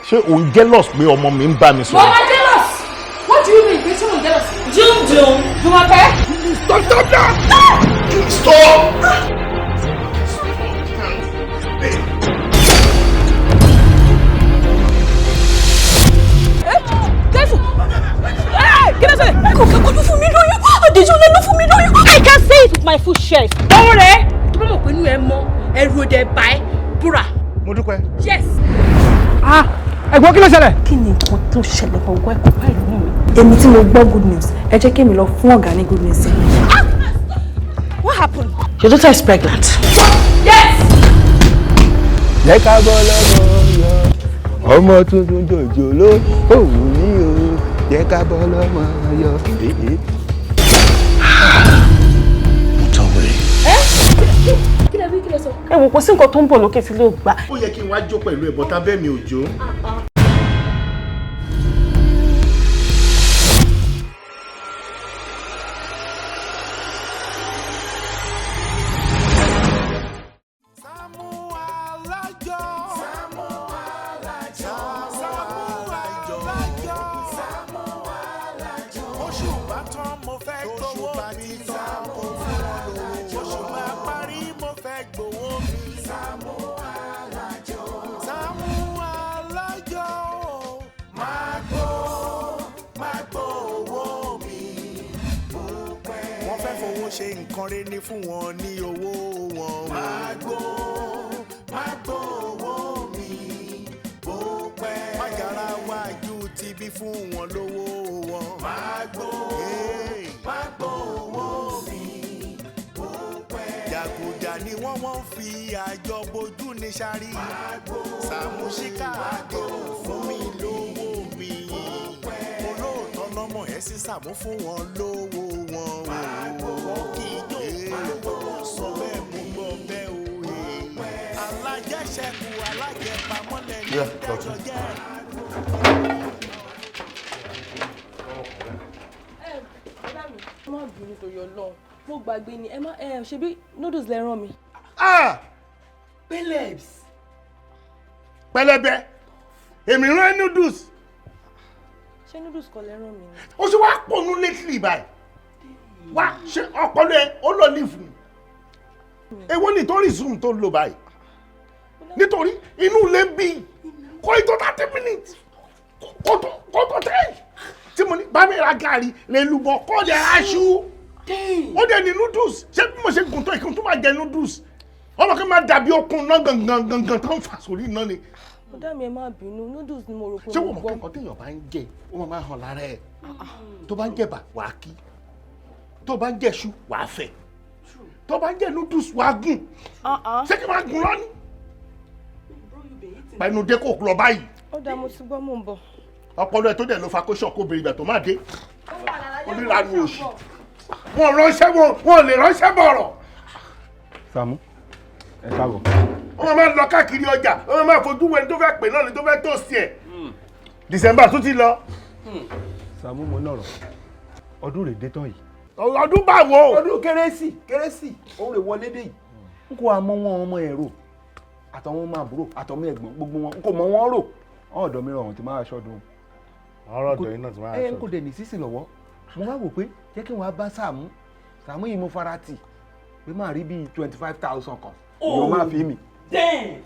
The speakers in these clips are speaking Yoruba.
ṣé o ń jealous pé ọmọ mi ń bá mi sọ̀rọ̀? Mama jealous. What do you mean? Pé ṣé mo jealous? Jum. Jumoke. Stop that! Stop! Careful. Kí ló ṣe? Kò ló fún mi lóyún. Adéjọ́lá ló fún mi lóyún. I can say it with my full chest. Báwo rẹ̀? Tó bá mọ̀ pé inú ẹ mọ́, ẹrù òde bá ẹ búra. Mo dúpẹ́. Yes. Ẹ̀gbọ́n kí ló ṣẹlẹ̀? Kí ni nǹkan tó ṣẹlẹ̀ gbọ̀ngàn ẹ̀kọ́ báyìí nínú mi? Èmi tí mo gbọ́ good news, ẹ jẹ́ kí èmi lọ fún ọ̀gá ní good news. What happened? Your daughter is pregnant. Yes! Jẹ́ ká bọ́ lọ́mọ yọ, ọmọ tuntun jòjòló, òun ní o, jẹ́ ká bọ́ lọ́mọ yọ. Mo tọ́ wẹ̀. Kí lẹ sọ? Ẹ wò kò sí nǹkan tó ń bọ̀ lókè tí ló gbà. Ó yẹ kí n wá jó pẹ̀lú ẹ̀ bọ́tá bẹ́ẹ̀ mi ò jó. ṣe nǹkan rẹ̀ ní fún wọn ní owó wọn. Mágbó owó mi bó pẹ́. Mágara wájú ti bí fún wọn lówó wọn. Mágbó owó mi bó pẹ́. Jàgùjà ni wọ́n fi àjọ bojú ní sáré. Sàámú Ṣíkàdé fún mi lówó mi. Olóòótọ́ lọ́mọ ẹ̀ sí Sàámú fún wọn lówó wọn. Kì í jó sọ bẹ́ẹ̀ mú gbọ́ bẹ́ẹ̀ o. Alájẹṣẹ́kù alájẹpamọ́lẹ̀ ní ìdájọ́ jẹ́. Ẹ má bínú torí Ọlọ́run, mo gbàgbé ni ẹ má ṣebí noodles lẹ rán mi. Pẹlẹbẹ èmi rán noodles. Ṣé noodles kọ́ lẹ rán mi ni? Ó ṣe wá pọnú lately báyìí. Wá ṣe ọpọlọ ẹ ó lọ leave ni. Èwo nítorí zoom tó ń lò báyìí. Nítorí inú ilé ń bí kó ìtò 30 minutes kó tó tẹ́ tí mo ní bá mi ra gàrí lè lùbọ̀ kó jẹ aṣú. Ó dẹ̀ ní noodles ṣé bí mo ṣe gùn tó ìkùn tó máa jẹ noodles ọmọ kan máa dàbí okun náà gangan tó ń fà sórí náà ni. Ọ̀dà mi ẹ má bínú noodles ni mo rò pé ṣé mo wọ́n mọ̀ gbọ́. pé nǹkan téèyàn bá ń jẹ ó máa hàn lára ẹ̀ tó bá ń jẹ̀bà wàá kí tó bá ń jẹ̀ṣu wàá fẹ̀ tó bá ń jẹ noodles wàá gùn ṣé kí n máa gùn lọ́ní. pẹ̀lú dé kò lọ báyìí. Ó dáa mo ti gbọ́ mò ń bọ̀. Ọpọlọ ẹ tó dẹ̀ ló fa kó ṣọ̀kó obìnrin ìgbà tó máa dé. Oníranú oṣù wọn lè ránṣẹ́ bọ̀rọ̀. Sàámú ẹ káàbọ̀. Wọ́n máa ń lọ káàkiri ọjà wọ́n máa fojú wẹni tó fẹ́ pè náà ni tó fẹ́ tó sí ẹ̀. December tún ti lọ. Sàámú mo nọ̀rọ̀ ọdún rẹ̀ dé tán yìí. Ọdún báwo. Ọdún kérésì òun rè wọlé dé yìí. N kò àmọ́ wọn ọmọ ẹ̀rọ àtàwọn ọmọ àbúrò àtàwọn ẹ̀gbọ́n gbogbo wọn n kò mọ wọn rò ọ̀dọ̀ mi rọrùn tí máa ṣọdún. ọ̀rọ̀ ọ̀dọ̀ yìí náà ti máa ṣọdún. N kò dẹ̀ ní sísì lọ́wọ́ mo wá wò pé jẹ́ kí wọ́n á bá Sàámú yìí mo fara tì pé máa rí bíi 25,000 kan ìwọ máa fi mi. Damn!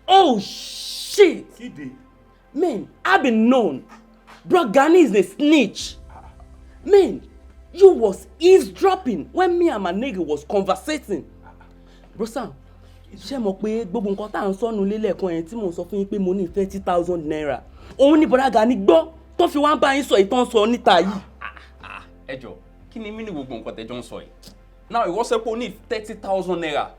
Oh shit! Kíde. Man, I've been known. Bro Gani is a snitch. Man, you was eavesdropping when me and my nigga was conversating. Bro Sam, ṣé mọ̀ pé gbogbo nǹkan tá à ń sọnù lélẹ̀kan yẹn tí mò ń sọ fún yín pé mo ní 30,000 naira. Òun ni Bro Gani gbọ́ tó fi wá ń bá yín sọ ìtàn sọ níta yìí. Ẹ jọ̀ọ́, kí ni mí ní gbogbo nǹkan tẹ́jọ́ ń sọ yìí? Now ìwọ sọ pé o ní 30,000 naira.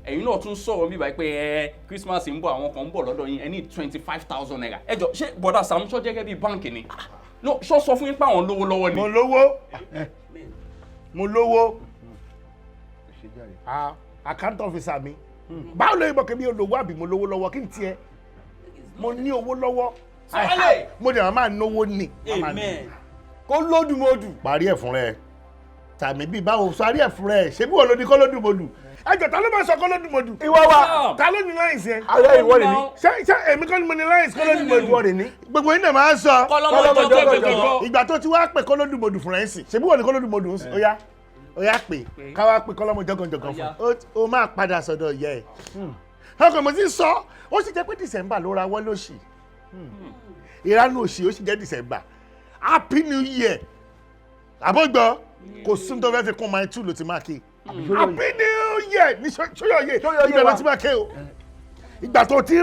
Ẹ̀yin náà tún sọ̀rọ̀ bí báyìí pé Christmas ń bọ̀ àwọn kan ń bọ̀ lọ́dọ̀ yín ẹ ní 25,000 naira. Ẹ jọ̀ọ́, ṣé bọ̀dá Sàámú ṣọ́ jẹ́ gẹ́gẹ́ bí báǹkì ni? No, ṣọ́ sọ fún yín pé àwọn lówó lọ́wọ́ ni. Mo lówó. Account officer mi. Báwo ló yẹ bọ̀ kí mi olówó àbí mo lówó lọ́wọ́ kí n tiẹ̀? Mo ní owó lọ́wọ́. Mo dẹ̀ máa náwó ní. Amen. Kó lódùmọdù. Parí ẹ̀ fún rẹ. tàmí bíi báwo sọ àrí ẹ̀fún rẹ̀ ṣé bí wọ́n ló ní kọ́lódùmọ̀dù ẹjọ́ ta ló máa sọ kọ́lódùmọ̀dù. ìwọ wa ta ló ní láìsí ẹ. ayé ìwọ rẹ ní. ṣé èmi kọ́ ni mo ní láìsí kọ́lódùmọ̀dù. ìwọ rẹ ní. gbogbo yín náà máa ń sọ kọ́lọ́mọjọ́gọ́jọ́gọ́. ìgbà tó ti wá pè kọ́lódùmọ̀dù fún rẹ̀ ń sìn ṣé bí wọ́n ní kọ́lódùmọ̀dù ń sìn ó yá pè káwá pè kọ́lọ́mọjọ́gọ́jọ́gọ́ fún ó máa padà sọ́dọ̀ ìyá ẹ̀. ọkọ̀ mo ti sọ ó sì jẹ́ pé December ló ra wọ́n lóṣì ìránú òṣì ó sì jẹ́ December Happy New Year àbọ̀gbọ́ kò sí tó fẹ́ fi kún my two ló ti máa ké Happy New Year ní sọ́yọ̀yé ìgbà ló ti máa ké o ìgbà tó ti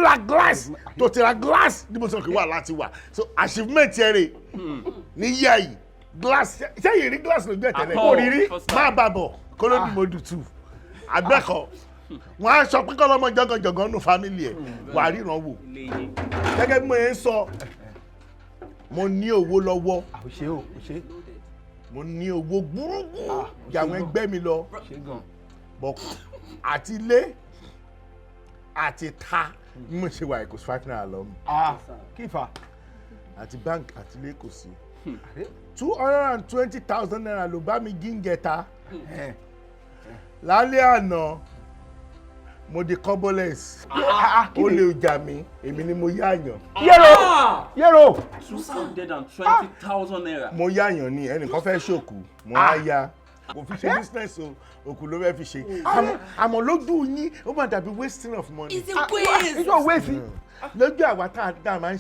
ra glass ní mo sọ pé wà láti wà so achievement yẹn rè ní yíyá yìí glass ṣé yìí rí glass lójú ẹ̀ tẹ́lẹ̀ kò rí rí má bà bọ̀ kólódùmọ̀dù tù àgbẹ̀kọ̀ wọ́n á sọ pé kọ́lọ́mọ jọ̀gànjọ̀gàn nù fámìlì ẹ̀ wà á ríran wò gẹ́gẹ́ bí mo yẹn sọ mo ní owó lọ́wọ́ mo ní owó gbúrúgbú jàwọn ẹgbẹ́ mi lọ bọ̀ àti ilé àti ta bí mo ṣe wà kò sí 5 naira lọ mi àti bank àti ilé kò sí 220,000 naira ló bá mi gíngẹta lálẹ́ àná mo di cobblers ó lè jà mí èmi ni mo yáàyàn. yẹ́rọ 220,000 naira. mo yáàyàn ni ẹnìkan fẹ́ ṣòkù mo á ya kò fi ṣe business o òkú ló fẹ́ fi ṣe àmọ́ lójú yín ó máa dàbí wasting of money. it's a waste. ìjọ wéèsì. lójú àwa tá a máa ń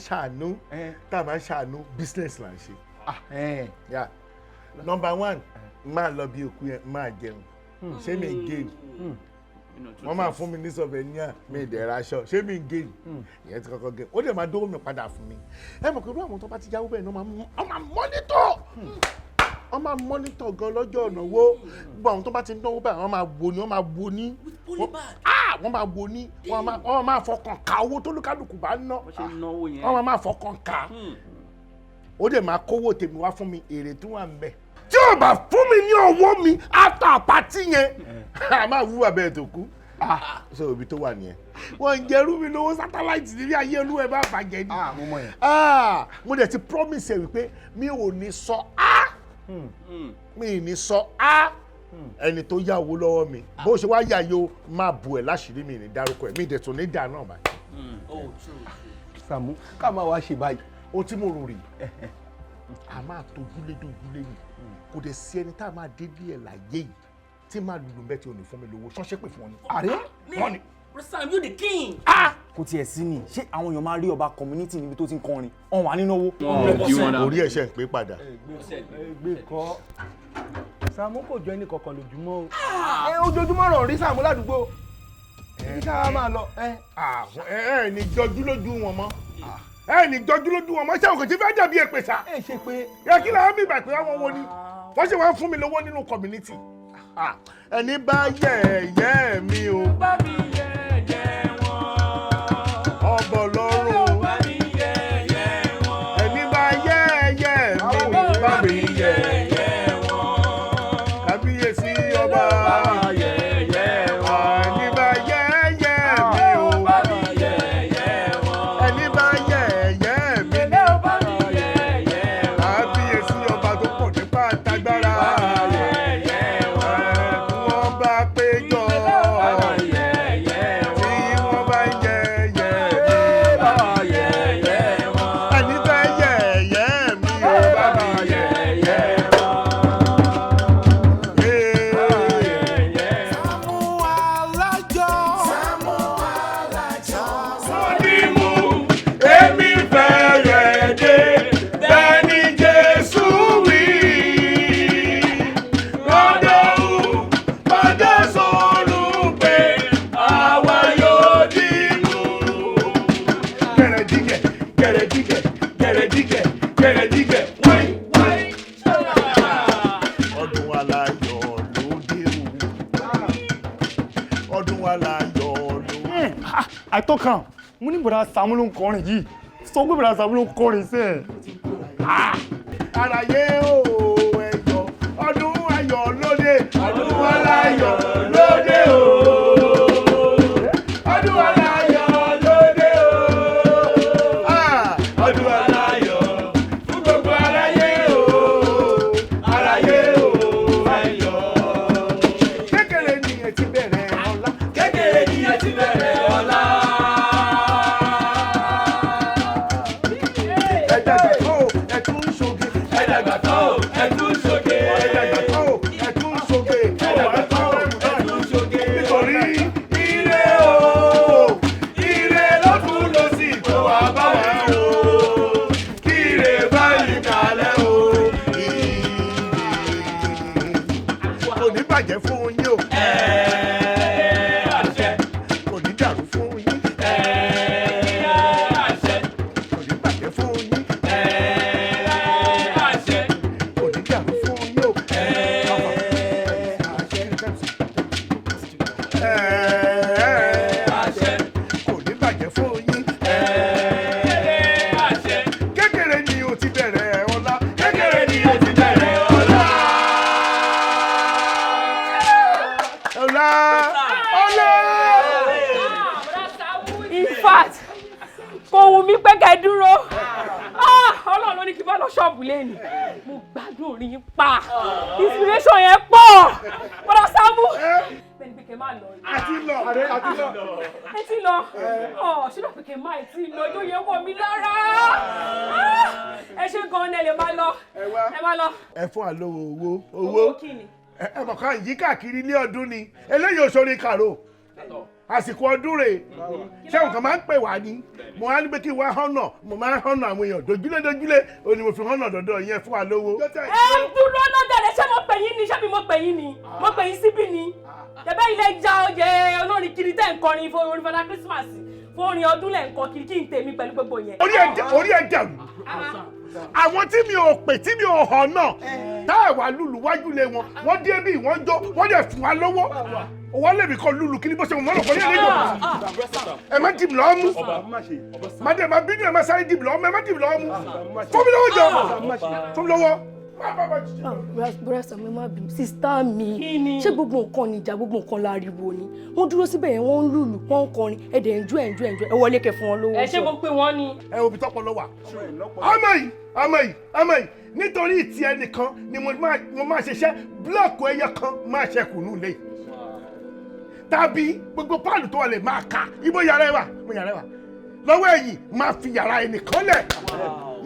ṣàánú business là ń ṣe. number 1 máa lọ bí òkú yẹn máa jẹun ṣé mi gain wọ́n máa fún mi ní souvenir mi ìdẹ̀ra aṣọ ṣé mi gain ìyẹn ti kọ́kọ́ gain ó dẹ̀ máa dówó mi padà fún mi ẹ mọ̀ pé irú àwọn tó bá ti jáwó bẹ́ẹ̀ ni wọ́n máa mọ́nítọ̀ gan lọ́jọ́ ọ̀nà wo gbogbo àwọn tó bá ti náwó báyìí wọ́n máa wo ní wọ́n máa fọkàn ká owó tó lúkálùkù bá ná wọ́n máa fọkàn ká ó dẹ̀ máa kówó tèmi wá fún mi èrè tó wà ń bẹ̀ tí o bá fún mi ní owó mi after party yẹn a máa wú abẹ́ tó kú so ibi tó wà nìyẹn wọ́n ń jẹ́rú mi lówó satellite níbi ayé olú ẹ̀ bá bàjẹ́ ni mo dẹ̀ ti promise ẹ̀ wípé mi ò ní sọ ẹni tó yá owó lọ́wọ́ mi bó ṣe wá yá yóò máa bu ẹ̀ láṣìírí mi ní dárúkọ ẹ̀ mi dẹ̀ tó ní dà náà báyìí. Sàámú ká máa wá ṣe báyìí ohun tí mo rò rè a máa tójúlé dójúlé yìí kò dẹ̀ sí ẹni tá a máa dédé ẹ̀ láyé yìí tí máa lùlù bẹ́ẹ̀ tí ò ní fún mi lówó ṣọ́ṣẹ́ pè fún wọn ni. àrẹ wọ́n ni. Sam, you the king. kò tiẹ̀ sí ni ṣé àwọn èèyàn máa rí ọba community níbi tó ti ń kọrin ọ̀hún wà nínú owó. orí ẹ̀ṣẹ̀ ń pé padà. ẹgbẹ́ kọ́ Sàámú kò jọ ẹni kankan lójúmọ́ o ojoojúmọ́ rọ̀ rí Sàámú ládùúgbò ní ká máa lọ. ẹ ní jọjú lójú wọn mọ́ ẹ ní jọjú lójú wọn mọ́ ṣé òkè tí fẹ́ dàbí èpè sá. ẹ ṣe pé yẹ kí làwọn bí ìgbà pé àwọn wo ni wọ́n ṣe wọ́n fún mi lówó nínú community ẹni bá yẹ̀yẹ́ mi o bá mi yẹ̀yẹ́ wọn. ọbọ̀ lọ́rùn bá mi yẹ̀yẹ́ wọn. ẹni bá yẹ̀yẹ́ mi o bá mi yẹ̀yẹ́ wọn. kábíyèsí ọba yẹ̀yẹ́ wọn. ẹni bá yẹ̀yẹ́ mi o bá mi yẹ̀yẹ́ wọn. ẹni bá yẹ̀yẹ́ mi Èlé ò bá mi yẹ̀yẹ́ wọn. kábíyèsí ọba tó pọ̀ nípa àtagbára yẹ̀yẹ́ wọn. tí wọ́n bá péjọ bá mi yẹ̀yẹ́ wọn. tí wọ́n bá yẹ̀yẹ́ bá mi yẹ̀yẹ́ wọn. ẹni bá yẹ̀yẹ́ mi o bá mi yẹ̀yẹ́ Saamu Alajo. Saamu Alajo. Mọ̀dìmú èmi fẹ́rẹ̀ dé bẹ́ẹ̀ ni Jésù wí. Lọ́dọ̀ọ́hún bàdé sọ̀rọ̀ pé àwa yóò dìmú. Gẹ̀rẹ́dígẹ̀ gẹ̀rẹ́dígẹ̀ gẹ̀rẹ́dígẹ̀ gẹ̀rẹ́dígẹ̀ wáyé wáyé. Ọdún aláyọ̀ ló dé o. Ọdún aláyọ̀ ló dé. àìtọ́kàn mo ní bọ̀dá Sàámú ló ń kọrin yìí sọ pé bọ̀dá Sàámú ló ń kọrin sẹ́ẹ̀. Àlàyé o ẹ̀yọ̀ ọdún ayọ̀ lóde ọdún aláyọ̀ lóde o ọdún aláyọ̀ lóde o ọdún aláyọ̀ fún gbogbo aráyé o aráyé o ẹ̀yọ̀ àṣẹ. Kò ní dàrú fún yín. Àṣẹ. Kò ní bàjẹ́ fún yín. Àṣẹ. Kò ní dàrú fún yín o. Àṣẹ. Kò ní bàjẹ́ fún yín. Àṣẹ. Kékeré ni o ti bẹ̀rẹ̀ ọlá. Kékeré ni o ti bẹ̀rẹ̀ ọlá. Ọlá. Ọlá. In fact, kò wù mí pé kẹ́ dúró. Ọlọ́run ló ní kí n bá lọ ṣọ́ọ̀bù lẹ́nu. Mo gbádùn orin yín pa. Inspiration yẹn pọ̀. Bọ́dà Saamu. Bẹ́ẹ̀ni pé kẹ́ máa lọ. Àti lọ. Ẹ ti lọ. Ṣílọ̀ pé kẹ́ máa ti lọ. Ojú yẹn wọ̀ mí lára. Ẹ ṣe gan-an ẹ lè máa lọ. Ẹ máa lọ. Ẹ fún àlówó owó. Owó kí ni? Ẹ mọ̀ ká yí káàkiri ilé ọdún ni. Eléyìí òṣèré kàró. Àsìkò ọdún rè. Ṣé nǹkan máa ń pè wá ní? Mo á ní pé kí n wá hánà. Mo máa ń hánà àwọn èèyàn dojúlé. O ní mo fi hánà dọ̀dọ̀ yẹn fún àlówó. Ẹ dúró náà dẹ̀rẹ̀ ṣé mo pè yín ni? Ṣé bí mo pè yín ni? Mo pè yín síbí ni. Ẹ̀bẹ́ ilé ja oyè olórin kiri tẹ̀ ń kọrin fún orin fada Christmas. Fún orin ọdún lẹ̀ ń kọ kiri kí n tèmi pẹ̀lú gbogbo yẹn. Orí ẹ̀ dàrú. Àwọn tí mi ò pè tí mi ò hàn náà tá ẹ̀ wá lùlù wájú lé wọn wọ́n dé bí wọ́n jó wọ́n dẹ̀ fún wa lọ́wọ́ wọ́n lè mi kọ́ lùlù kí ni bó ṣe wọ́n lọ́kọ́ yẹn lẹ́yìn ẹ má dìbò lọ́wọ́ mú má dé má bínú ẹ má sáré dìbò lọ́wọ́ mú ẹ má dìbò lọ́wọ́ mú fún mi lọ́wọ́ jọ fún mi lọ́wọ́. Bọ́dà Saamu má bínú sísítà mi ṣé gbogbo nǹkan ni ìjà gbogbo nǹkan láriwo ni wọ́n dúró síbẹ̀ yẹn wọ́n ń lùlù wọ́n ń kọrin ẹ̀dẹ̀ enjoy ẹ wọlé kẹ́ fún wọn lówó. Ẹ ṣé mo pé wọ́n ni. Ẹ wo bí tọ́pọ̀ lọ wà. ọmọ yìí nítorí ìtì ẹnìkan ni mo máa ṣiṣẹ́ búlọ̀kù ẹyẹ kan máa ṣẹkù nù lé tàbí gbogbo páàlù tó wà lè máa ka ibo yàrá ẹ wà lọ́wọ́ ẹ̀yìn máa fi yàrá ẹnìkan lẹ̀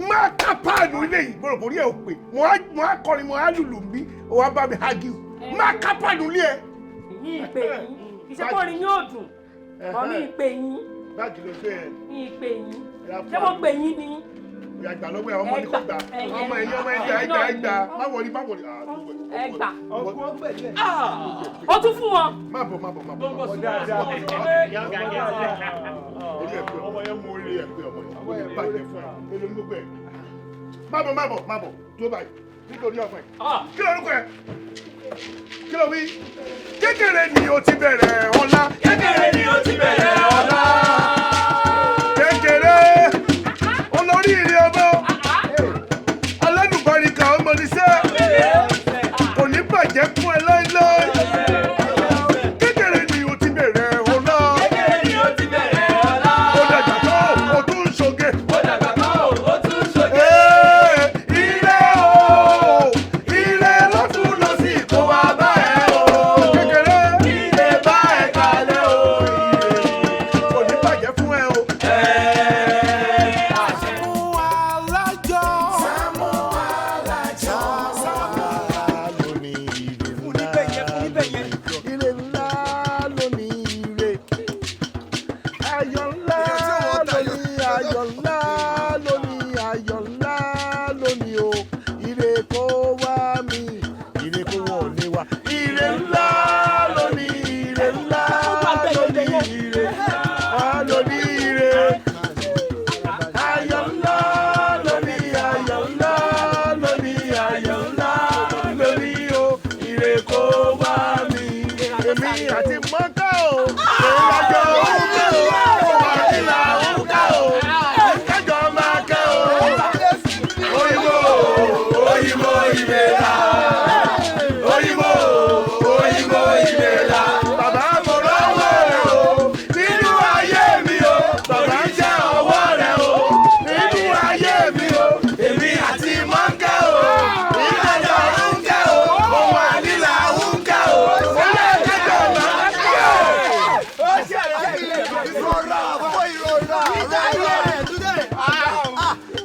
máa ká páàlù ilé yìí gbọ́dọ̀ borí ẹ̀ ò pé mo á kọrin mo á lùlù bí o wá bá mi hágìw máa ká páàlù ilé ẹ. Yín ìpè yín ìṣẹ́kọ̀rin yóò dùn ọ̀mí ìpè yín báàgì ló gbé ẹ. Yín ìpè yín ṣé mo pè yín ni. Ìyàgbà lọ́wọ́ ẹ̀ ọmọ ní kò gbà ọmọ ẹ̀gbà má wọlé. Ẹgbà. Ó tún fún wọn. Má bọ̀. Orí ẹ̀ pé ọmọ yẹn mú orí ẹ̀ pé ọmọ yẹn bàjẹ́ fún ẹ. Èlò ní gbogbo ẹ̀. Má bọ̀ tó báyìí nítorí ọmọ ẹ̀. Kí ló orúkọ ẹ̀? Kí ló wí? Kékeré ni o ti bẹ̀rẹ̀ ọlá. Kékeré ni o ti bẹ̀rẹ̀ ọlá. Kékeré. Olóríire ọmọ aládùbáríkà ọmọ níṣẹ́ kò ní bàjẹ́ fún ẹ láíláí kékeré ni o ti bẹ̀rẹ̀ ọlá ó dàgbà tó o tún ṣoge ire lọ́tún lọ́sì kó wá bá ẹ o kékeré ire bá ẹ kalẹ̀ o kò ní bàjẹ́ fún ẹ o.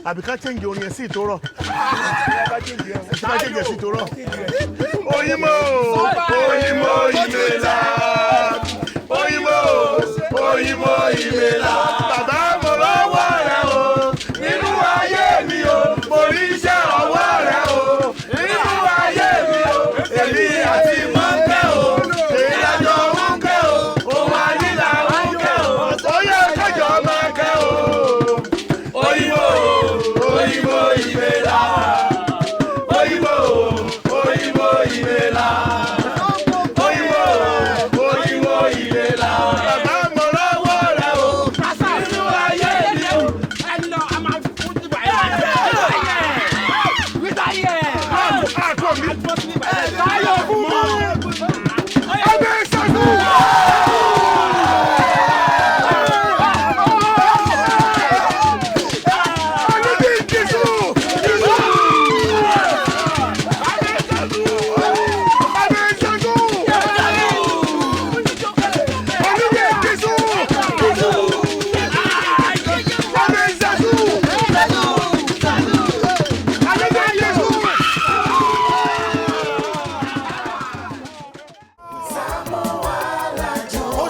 Àbí ká change orin ẹ̀ sí ìtòrọ̀. Ká change ẹ̀ sí ìtòrọ̀. Oyinmo ìmẹ̀lá. Oyinmo ìmẹ̀lá. Bàbá mo lọ́wọ́ rẹ̀ o. Nínú ayé mi o. Mo rí iṣẹ́ ọwọ́ rẹ̀ o. Nínú ayé mi o. Èmi àti mọ́ńkẹ́ o. Èyí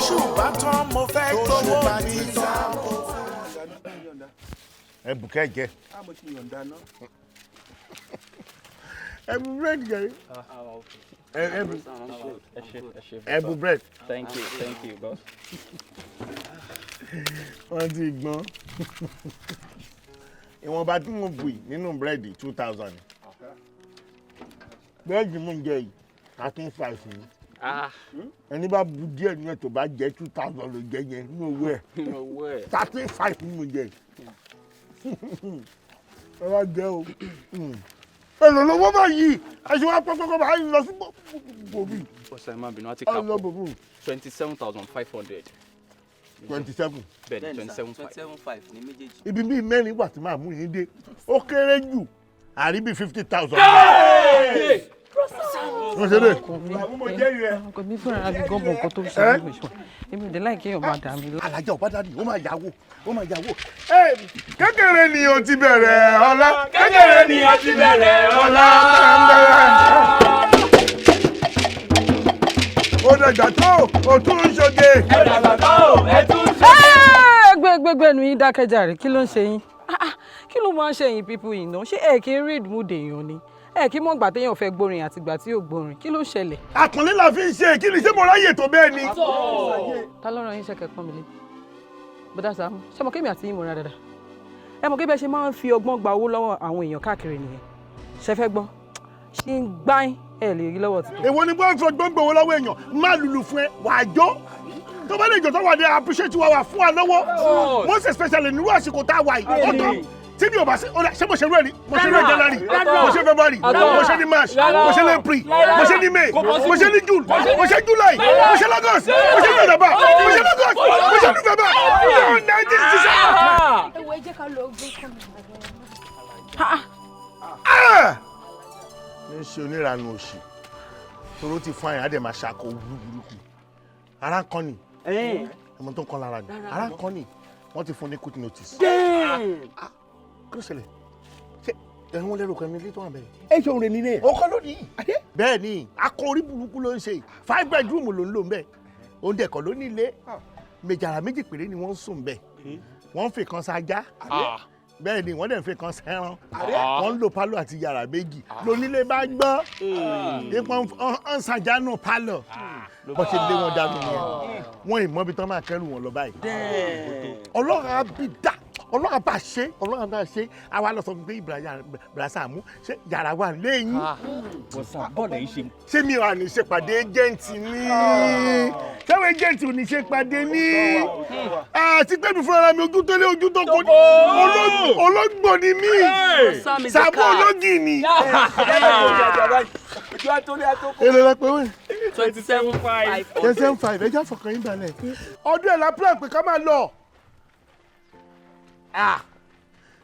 tóṣù bá tán mo fẹ́ gbowó mi tán. ẹ bùkẹ́ jẹ. ẹ bu bread jẹ. ẹ bu bread. Thank you, boss. wọ́n ti gbọ́n. ìwọ̀nba tí mo bù nínú búrẹ́dì 2000. búrẹ́dì mú jẹ yìí 13.5 ni. ẹni bá bu díẹ̀ ní ẹ̀ tó bá jẹ́ 2000 ló jẹ́ yẹn ní owó ẹ̀. 13.5 ni mo jẹ. ẹ wá jẹ o. èlò lówó bá yìí aṣọ apẹ́pẹ́pẹ́ bá yìí lọ sí bòbí. Ọ̀sẹ̀ máa bínú àti kápọ̀ 27,500. 27. Bẹ́ẹ̀ni 27,500 ní méjèèjì. ibi bíi mẹ́rin wà tí màá mú yín dé ó kéré jù àrí bíi 50,000. mo ṣe dé. mo jẹ́ rẹ̀. ọkọ mi fúnra mi gbọ́ nǹkan tó ṣe é lóṣù èmi ò dé láì kéèyàn máa dà mí. alájà ọba dádì ó máa yàwó ó máa yàwó. kékeré ni o ti bẹ̀rẹ̀ ọlá. kékeré ni o ti bẹ̀rẹ̀ ọlá. ó dàgbà tó o tún ń ṣoge. ẹ dàgbà tó ẹ tún ṣe. gbẹgbẹgbẹ nu yín dákẹ́jàre kí ló ń ṣe yín kí ló máa ń ṣe yín pípú yìí náà ṣé ẹ kì í read mood èèyàn ni ẹ kì í mọ̀ gbà téèyàn fẹ́ gbórin àti gbà tí yóò gbórin kí ló ṣẹlẹ̀. àpọ́nlé la fi ń ṣe kí ni ṣé mo ráyè tó bẹ́ẹ̀ ni. ta ló rán yín ṣẹ̀kẹ̀ pọ́n mi lé bọ́dá Sàámú ṣé mo kémi àti yín mọ̀ra dáadáa ẹ mọ̀ kí bẹ́ẹ̀ ṣe máa ń fi ọgbọ́n gba owó lọ́wọ́ àwọn èèyàn káàkiri nìyẹn ṣe fẹ́ gbọ́ ṣe ń gbáyìn ẹ lè rí lọ́wọ́ tuntun. èwo ni bọ́ọ̀ sọ gbọ́ngbò owó lọ́wọ́ èèyàn má lùlù fún ẹ wàá jó tó bá lè jọ tó wà ní appreciate wa wà fún wa lọ́wọ́ most especially nírú àsìkò tá a wà yìí ọ̀tọ̀ tí mi ò bá sí ọ̀dà ṣé mo ṣe rẹ̀ rí mo ṣe rẹ̀ January mo ṣe February mo ṣe ní March mo ṣe ní April mo ṣe ní May mo ṣe ní June mo ṣe July mo ṣe August mo ṣe November mo ṣe August mo ṣe November mo 1967. ewu ẹ jẹ́ ká lọ gbé kọ́ mi. ní ṣe onírànú òṣì toró ti fún àyàn á dẹ̀ máa ṣàkó burúkú ara ń kọ́ ni ọmọ tó ń kọ́ lára ni ara ń kọ́ ni wọ́n ti fún ní quick notice. kí ló ṣẹlẹ̀ ṣé ẹ̀hún lẹ́rù kan ní ilé tó wà bẹ́ẹ̀. ẹ ṣe òun rẹ nílé. ó kọ́ lónìí. bẹ́ẹ̀ ni akọ orí burúkú ló ń ṣe 5 bedroom ló ń lò ń bẹ̀ òun dẹ̀kọ̀ ló ní ilé méjàrá méjì péré ni wọ́n ń sùn bẹ́ẹ̀ wọ́n ń fi kan sájá bẹ́ẹ̀ ni wọ́n dẹ̀ ń fi kan sẹ́ran wọ́n ń lo pálọ̀ àti yàrá méjì lónílé bá gbọ́ ipò ń sàjánù pálọ̀ bó ṣe lé wọn dànù yẹn wọ́n ì mọ́bi tán máa kẹ́rù wọn lọ báyìí ọlọ́run á bí dá ọlọ́run bá ṣe ọlọ́run bá ṣe àwa lọ sọ fún pé Ìbùrà Sàámú ṣé yàrá wà lẹ́yìn. bọ̀sán bọ́ọ̀lù yìí ṣe. ṣé mi ò ní ṣe pàdé ẹ́jẹ̀ǹtì ní ṣẹ́wọ̀n ẹ́jẹ̀ǹtì ò ní ṣe pàdé ní àti pẹ́ẹ́bí fúnra mi ojú tó lé ojú tó kọ́ ológbò ni mí Sàámú ológì ni. èlò la pé wẹ́n. 27.5 ẹja fọkàn yín balẹ̀ ọdún ẹ̀ la plan pé ká máa lọ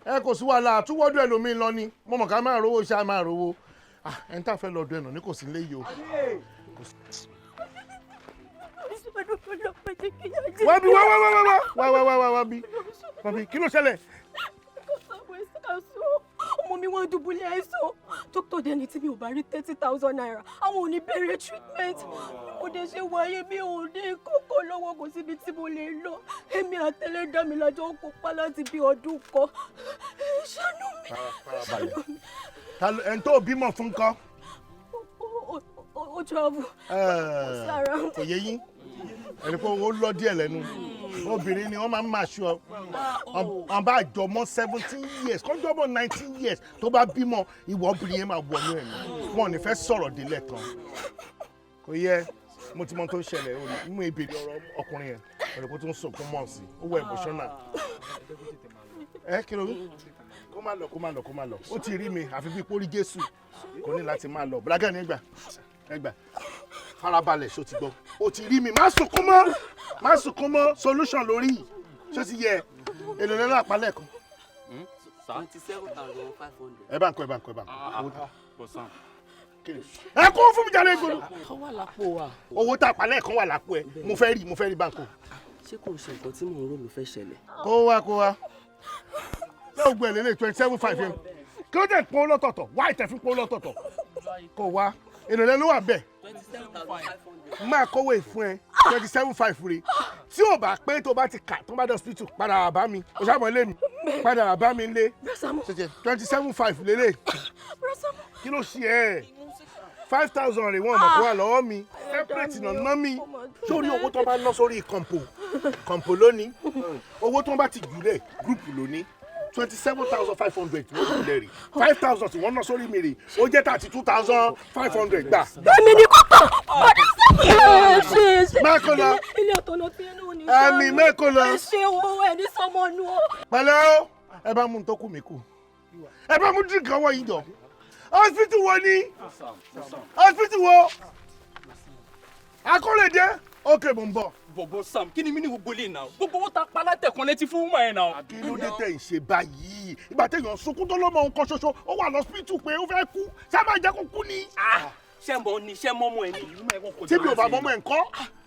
ẹ kò sí wàhálà àtúwọ́dún ẹlòmíín lọ ni mo mọ̀ ká máa rówó iṣẹ́ máa rówó ẹ̀ ń tà fẹ́ lọ́dún ẹ̀nà ní kò sí léyìí o. wá bí wá bí kí ló ṣẹlẹ̀. ọmọ mi wọ́n dùbúlẹ̀ àìsàn dókítà dẹni tí mi ò bá rí 30,000 naira àwọn ò ní bẹ̀rẹ̀ treatment mo dé ṣe wáyé mi ò ní kókó lọ́wọ́ kò síbi tí mo lè lọ èmi àtẹlẹ́dá mi lájọ ń kópa láti bí ọdún kan ṣàánú mi. ẹni tó bímọ fún kọ́. ó travel. kò yé yín ẹni pé owó lọ díẹ̀ lẹ́nu obìnrin ni wọ́n máa ń máa ṣọ ọ̀n bá jọmọ 17 years kọ́ jọmọ 19 years tó bá bímọ ìwọ obìnrin yẹn máa wọnú ẹ̀ ní wọn ò ní fẹ́ sọ̀rọ̀ délẹ̀ tán kò yẹ mo ti mọ tó ń ṣẹlẹ̀ nínú ìbéèrè ọ̀rọ̀ ọkùnrin yẹn ọ̀rẹ́ kó tó ń sọ̀kún mọ̀ sí ó wọ emotional kí ló rí kó má lọ ó ti rí mi àfi bí pórí Jésù kò ní láti máa lọ bùrágà ní ẹgbà farabalẹ̀ ṣó ti gbọ́ o ti rí mi má sunkún mọ́ solution lórí ṣó ti yẹ èlò lẹ́nu àpálẹ̀ kan. 27,500. ẹ bá ń kọ ẹ kó fún mi jalè gbòòrò. ó wà lápò wa. owó tá àpálẹ̀ kan wà lápò ẹ mo fẹ́ rí báńkò. ṣé kò ṣe nǹkan tí mò ń rò ló fẹ́ ṣẹlẹ̀. kó wá yóò gbé lélẹ̀ 27.5 yẹn kí ló dé pọ́n lọ́tọ̀ọ̀tọ̀ wá ìtẹ̀fín pọ́n lọ́tọ̀ọ̀tọ̀ kó wá èlò lẹ́nu wà bẹ́ẹ̀ 27,500. máa kówó ìfún ẹ 27.5 rè tí ò bá pé tó bá ti kà tó bá dé hospital padà wá bá mi o ṣàmọ̀ lé mi padà wá bá mi lé 27.5 lélẹ̀ kí ló ṣe ẹ́ 5,000 rè wọ́n mọ̀ kó wà lọ́wọ́ mi separate náà mi sórí owó tó bá ná sórí kọ̀ǹpò lónìí owó tó bá ti jùlẹ̀ gúrùpù lónìí 27,500 tí wọ́n jù lẹ́rìí 5,000 tí wọ́n ná sórí mi rè ó jẹ́ 32,500 gbà. èmi ni kọ́kọ́ ọ̀dà ṣe mẹ́kànlá ilé ọ̀tọ̀nà tí ẹnu ní ẹ̀mí mẹ́kànlá ṣe owó ẹ̀ ní sọmọnù. pẹ̀lẹ́ o ẹ bá mú un tó kù mí kù ẹ bá mú díríkì ọwọ́ yìí jọ hospital wo ni hospital wo akọ́lẹ̀dẹ́ ókè mò ń bọ̀. bọ̀bọ̀ Sam kí ni mí ní gbogbo ilé náà gbogbo owó ta pa látẹ̀kùn létí fún wúmọ̀ ẹ̀ náà. kí ló dé tẹ̀ ń ṣe báyìí ìgbà téèyàn sunkún tó lọ́mọ nǹkan ṣoṣo ó wà lọ́sibítù pé ó fẹ́ kú sábà jẹ́ kó kú ni. ṣé mọ ni ṣé mọ́mọ́ ẹ ni. tí mi ò bá mọ́mọ́ ẹ̀ ń kọ́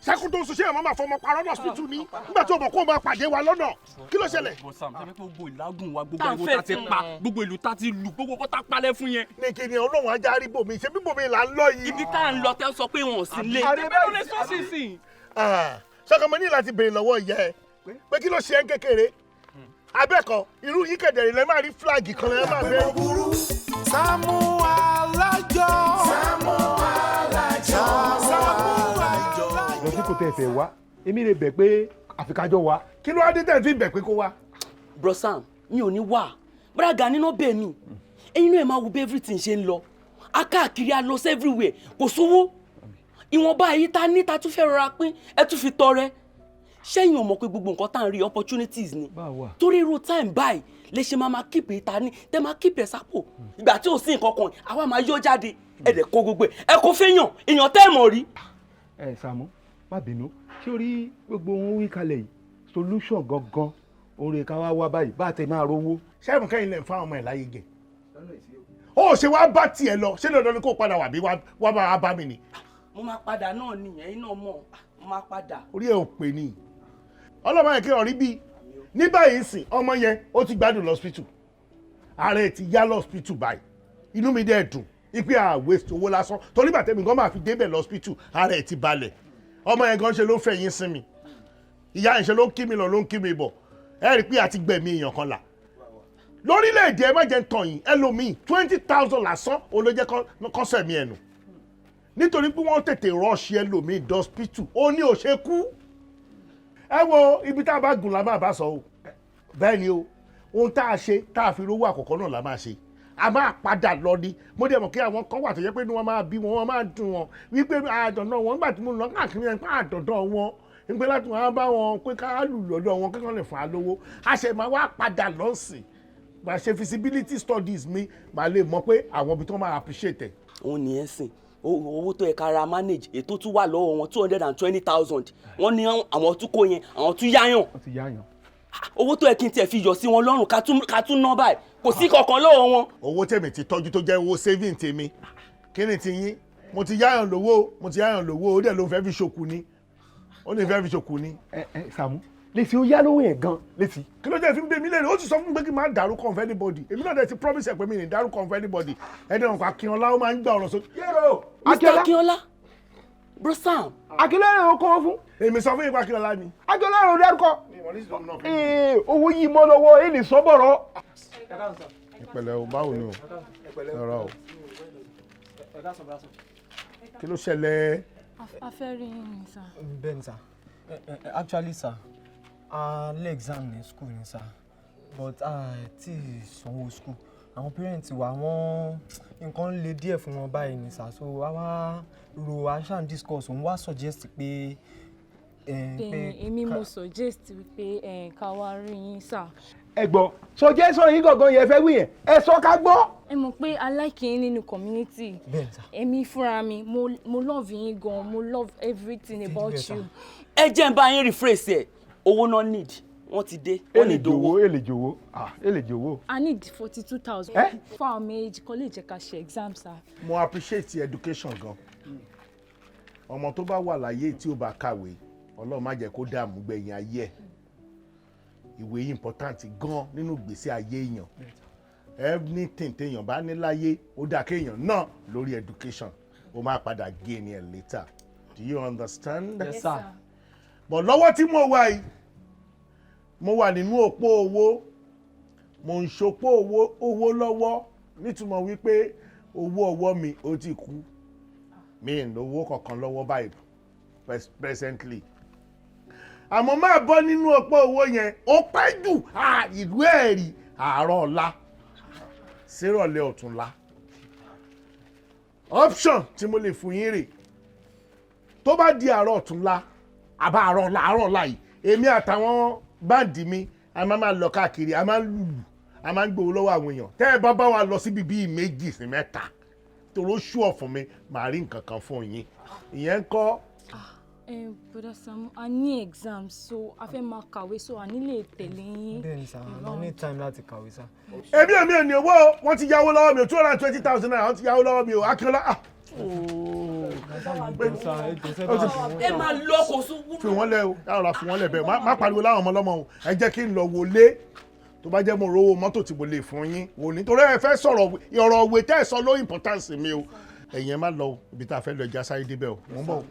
sẹ́kùn tó ń sọ ṣé ẹ̀ máa fọmọ parọ́ lọ́sibítù ni nígbà tí ọmọ kó máa pàdé wa lọ́nà kí ló ṣẹlẹ̀. bọ̀bọ̀ Sam ṣe pé gbogbo ìlágùn wa gbogbo ìwọ ta ti pa gbogbo ìlú ta ti lù gbogbo kó ta palẹ̀ fún yẹn. ní kí ni Ọlọ́run ajá rí bòmí ṣe bí bòmí là ń lọ yìí. ibi tá à ń lọ tẹ́ sọ pé wọn ò sí lé. sọ́kàn mo ní láti béèrè lọ́wọ́ ìyá ẹ pé kí ló ṣe é kékeré abẹ́kọ̀ irú yìí kẹ̀dẹ̀rẹ̀ lẹ́ máa rí fúláàgì kan lẹ́ máa bẹ́ẹ̀. Saamu Alajo. Saamu Alajo. Saamu Alajo. lọ́sí kò tẹ̀ fẹ́ wá èmi lè bẹ̀ pé àfikájọ́ wa. kí ló wá dé tẹ̀ fi bẹ̀ pé kó wá. Bro Sam mi ò ní wà bra Gani náà bẹ̀ mí ẹ̀yin náà ẹ̀ máa wo bí everything ṣe ń lọ akáàkiri a lọ sí everywhere kò sówó ìwọ̀nba èyí tá ní ta tún fẹ́ rọra pín ẹ tún fi tọrẹ ṣẹ́yìn ò mọ̀ pé gbogbo nǹkan tá à ń rí opportunities ni torí irú time báyìí lè ṣe máa keep èyí ta ní tẹ́ máa keep ẹ̀ sápò ìgbà tí ò sí nǹkan kan àwa máa yọ jáde ẹ̀ dẹ̀ kó gbogbo ẹ̀ kó fẹ́yàn èèyàn tẹ́ ẹ̀ mọ̀ rí. ẹ Sàámú má bínú ṣé o rí gbogbo ohun wí kalẹ̀ yìí solution gangan oore ká wá báyìí bá a tẹ máa rówó. sẹ́ẹ̀mù kẹ́yìn lẹ̀ ń fáwọn ọmọ ẹ̀ láyé gẹ̀ ó ṣe wá bá tiẹ̀ lọ ṣé lọ́dọ̀ ni kò padà wà bí wá bá bá mi ni. mo máa padà náà ni ẹ̀yin náà mọ̀ mo máa padà. orí ẹ̀ ò pè ní ọlọ́mọ yẹn kí ọ̀rí bí ní báyìí sìn ọmọ yẹn ó ti gbádùn lọ́sípítù ààrẹ ti yá lọ́sípítù báyìí inú mi dẹ̀ dùn ipe waste owó lásán torí bàtẹ́mi gan máa fi débẹ̀ lọ́sípítù ààrẹ ti balẹ̀ ọmọ yẹn gan ṣe ló fẹ́ yín sí mi ìyá yẹn ṣe ló ń kí mi lọ ló ń kí mi bọ̀ ẹ rí i pé àti gbẹ̀mí èèyàn kan là lórílẹ̀‐èdè ẹ má jẹ́ ń tàn yín ẹlòmíì 20,000 lásán olójẹ́ kọ́sẹ̀ mi ẹ̀nu nítorí pé wọ́n tètè rọ́ọ̀ṣì ẹlòmíì dọ́sípítù ó ní òṣèkú ẹ wo ibi tá a bá gùn la máa bá sọ o bẹ́ẹ̀ ni o ohun tá a ṣe tá a fi rówó àkọ́kọ́ náà la máa ṣe a máa padà lọ ni mo dẹ̀ mọ̀ kí àwọn kan wà tó yẹ pé ní wọ́n máa bí wọn máa dùn wọn wípé àdọ̀dọ̀ wọn nígbà tí mo lọ káàkiri ẹ̀ pé àdọ̀dọ̀ wọn wípé láti wọn bá wọn pé ká lù lọ́dọ̀ wọn kékeré lè fà á lówó a ṣe máa wá padà lọ́sìn máa ṣe feasibility studies mi máa lè mọ̀ pé àwọn ibi tó máa appreciate ẹ̀. òun ni ẹ sìn owó tó yẹ ká ra manage ètò tún wà lọ́wọ́ wọn 220,000 wọ́n ní àwọn tún kó yẹn àwọn tún yáyàn owó tó yẹ kí n tiẹ̀ fi yọ sí wọn lọ́rùn ká tún ná báyìí kò sí kankan lọ́wọ́ wọn. owó tèmi ti tọ́jú tó jẹ́ owó saving tèmi kí ni ti yín mo ti yáyàn lówó ó dẹ̀ ló fẹ́ fi ṣòkù ni ó ní fẹ́ fi ṣòkù ni. Sàámú lèsì ó yá lówó yẹn gan lèsì. kí ló dé fi ń bẹ mí lẹ́nu ó ti sọ fún mi pé kí n máa dárúkọ fún anybody èmi náà dẹ̀ ti promise ẹ̀ pé mi ní dárúkọ fún anybody ẹ̀dẹ̀ wọn kò Akínọlá ó máa ń gbà ọ̀rọ̀ sókè. Mr. Akínọlá Bro Sam. Akínọlá ló kọ́ fún. èmi sọ fún yín pé Akínọlá ni. Akínọlá ló dárúkọ. owó yìí mọ́ lọ́wọ́ èlì sọ́bọ̀rọ̀. ìpẹ̀lẹ́ o báwo ni o lọ́rọ̀ o kí ló ṣẹlẹ̀. a fẹ́ rí yín sir. bẹ́ẹ̀ni sir actually sir lé exam ní school ni sir but tí sanwó school àwọn parents wa wọ́n nǹkan le díẹ̀ fún wọn báyìí ni sir so àwa ro aṣáà discuss òun wá suggest pé. èmi mo suggest wípé ká wá rí yín sir. ẹ gbọ́ suggestion yín gangan yẹn fẹ́ wí yẹn ẹ sọ ká gbọ́. ẹ mọ̀ pé aláìkí nínú community èmi fúnra mi mo love yín gan mo love everything about you. ẹ jẹ́ n bá yín rephrase ẹ̀ owó náà need wọ́n ti dé wọ́n ní dowó. èlè jòwó. I need 42,000 fún àwọn méjì kọ́ lè jẹ́ ká ṣe exam sir. mo appreciate education gan ọmọ tó bá wà láyé tí ó bá kàwé Ọlọ́run má jẹ́ kó dààmú gbẹ̀yìn ayé ẹ̀ ìwé important gan nínú ìgbésí ayé èèyàn anything téèyàn bá ní láyé ó dá kéèyàn náà lórí education ó máa padà gain ẹ̀ later do you understand. Yes sir. bọ̀ lọ́wọ́ tí mo wà yìí mo wà nínú òpó owó mo ń ṣopó owó lọ́wọ́ nítumọ̀ wípé owó ọwọ́ mi ó ti kú mi ń lówó kankan lọ́wọ́ báyìí presently àmọ́ máa bọ́ nínú òpó owó yẹn ó pẹ́ jù ìlú ẹ̀rí àárọ̀ ọ̀la sírọ̀lẹ́ ọ̀túnla option tí mo lè fún yín rè tó bá di àárọ̀ ọ̀túnla àbá àárọ̀ ọ̀la yìí èmi àtàwọn báǹdì mi a máa lọ káàkiri a máa lùlù a máa ń gbowó lọ́wọ́ àwọn èèyàn tẹ́ ẹ bá bá wa lọ síbi bíi 2 sí 3 tòró ṣùọ̀ fún mi màá rí nǹkan kan fún yín ìyẹn ń kọ́. Brother Saamu, I need exams, so I fẹ́ máa kàwé, so I nílé tẹ̀lé yín. Bẹ́ẹ̀ni sá, I need time láti kàwé sá. Èmi ò ní owó, wọ́n ti yáwó lọ́wọ́ mi o, 220,000 naira, wọ́n ti yáwó lọ́wọ́ mi o, Akínọlá. Ẹ máa lọ kò sún. Fi wọ́n lẹ̀ o, yàrá fi wọ́n lẹ̀ bẹ́ẹ̀, má pariwo láwọn ọmọ ọlọ́mọ o, ẹ jẹ́ kí n lọ wọlé. Tó bá jẹ́ mo rówó mọ́tò tí mo lè fún yín, wò ní torí ẹ fẹ́ sọ̀rọ̀ ọ̀rọ̀ òwe tẹ́ ẹ sọ ló importance mi o. Ẹ̀yin ẹ má lọ ibi tá a fẹ́ lọ ẹja sáré débẹ̀ o, mò ń bọ̀ o.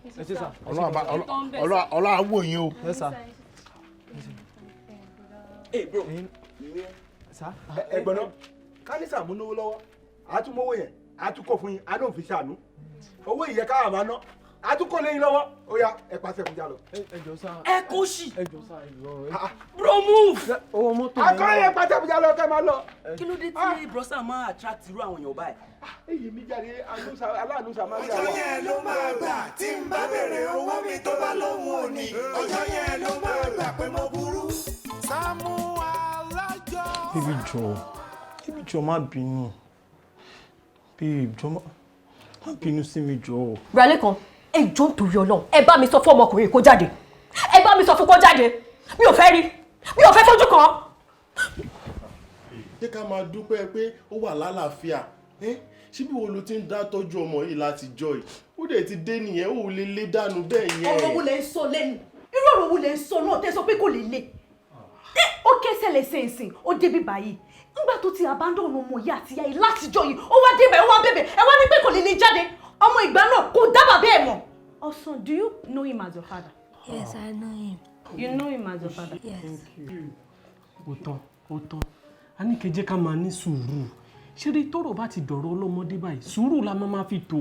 Ọlọ́run á wò yín o. Ẹ̀gbọ́n náà ká ní Sàámú lówó lọ́wọ́ àtúmọ̀wó yẹn àtúkọ̀ fún yín adóhùn fi ṣàánú owó ìyẹn káwà máa ná àtúkọ̀ lẹ́yìn lọ́wọ́ ó yá ẹ pàṣẹ fún jà lọ. ẹ kó sì. bro move. owó mọ́tò yẹn. akọ́yẹ pàṣẹ fún jà lọ kẹ́ máa lọ. kí ló dé tí brosa máa attract irú àwọn èèyàn báyìí. èyí mi jáde aláàánú sàmárì àwọn. ọjọ́ yẹn ló máa gbà tí n bá bèrè owó mi tó bá lóhùn òní ọjọ́ yẹn ló máa gbà pé mo burú. Saamu Alajo. Baby jọ̀ọ́ má bínú. Babe jọ̀ọ́ má bínú sí mi jọ̀ọ́. Ralé kan, ẹ jọ̀ọ́ nítorí Ọlọ́run, ẹ bá mi sọ fún ọmọkùnrin kó jáde. Ẹ bá mi sọ fún kó jáde. Mi ò fẹ́ rí. Mi ò fẹ́ fojú kan. Jẹ́ ká máa dúpẹ́ pé ó wà lálàáfíà. Ṣíbí wo ló ti ń dá tọ́jú ọmọ yìí láti jọ yìí? Ó dẹ̀ ti dé nìyẹn, ó lè lé dànù bẹ́ẹ̀ yẹn. Ọ̀rọ̀ wo lẹ ń sọ lẹ́nu? Irú ọ̀rọ̀ wo lẹ ń sọ náà tẹ́ sọ pé kò lè le? Ó kẹ́sẹ̀ lẹ́sẹ̀ ìsìn, ó débi báyìí. Nígbà tó ti abandon ọmọ yìí àti ìyá yìí látijọ́ yìí, ó wá débẹ̀, ó wá bẹ̀bẹ̀, ẹ wá ní pé kò lè lè jáde. Ọmọ ìgbà náà kò dábàá bẹ́ẹ̀ mọ̀. Also, do you know him as your father? Yes, I know him. You know him as your father? Yes. Ó tán. A ní kẹ́ jẹ́ ká máa ní sùúrù. Ṣé rí tọ́rọ̀ bá ti dọ̀rọ̀ ọlọ́mọdé báyìí? Sùúrù la máa fi tó.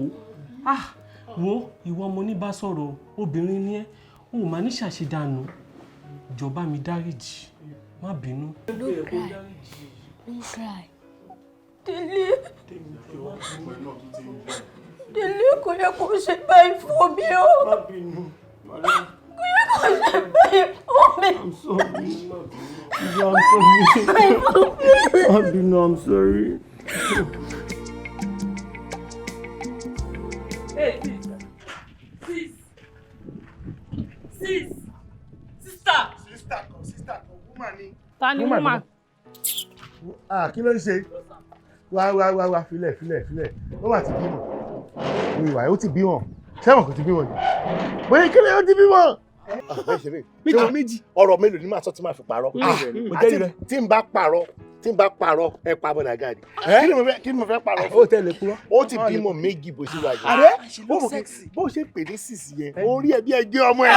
Wo ìwọ ọmọ ní bá sọ̀rọ̀ obìnrin ni ẹ́, o ò máa ní ṣàṣedànù. Jọ̀ọ́ bá mi dáríjì. Má bínú. Don't cry. Don't cry. Délé kò yẹ kó ṣe báyìí fún mi o. Má bínú. Kò yẹ kó ṣe báyìí fún mi. I'm sorry. Má bínú, I'm sorry. Hey, Sister, woman ni. Ta ni woman? Kí ló ń ṣe? Wá filẹ̀. Ó wà ti bímọ. Ìwà ó ti bímọ. Sẹ́wọ̀n kò ti bímọ ni. Bóyá kí ló ti bímọ? Méjì méjì. Ọ̀rọ̀ mélòó ni màá sọ tí màá fi parọ́? Tí n bá parọ́ ẹ pa bọ́dà gáàdì. Kí ni mo fẹ́ parọ́ fún? Ó tẹ̀lé kúrọ́. Ó ti bímọ méjì bó ṣe wà yìí. Bó ṣe pè ní sísì yẹn, orí ẹ bí ẹgbẹ́ ọmọ ẹ.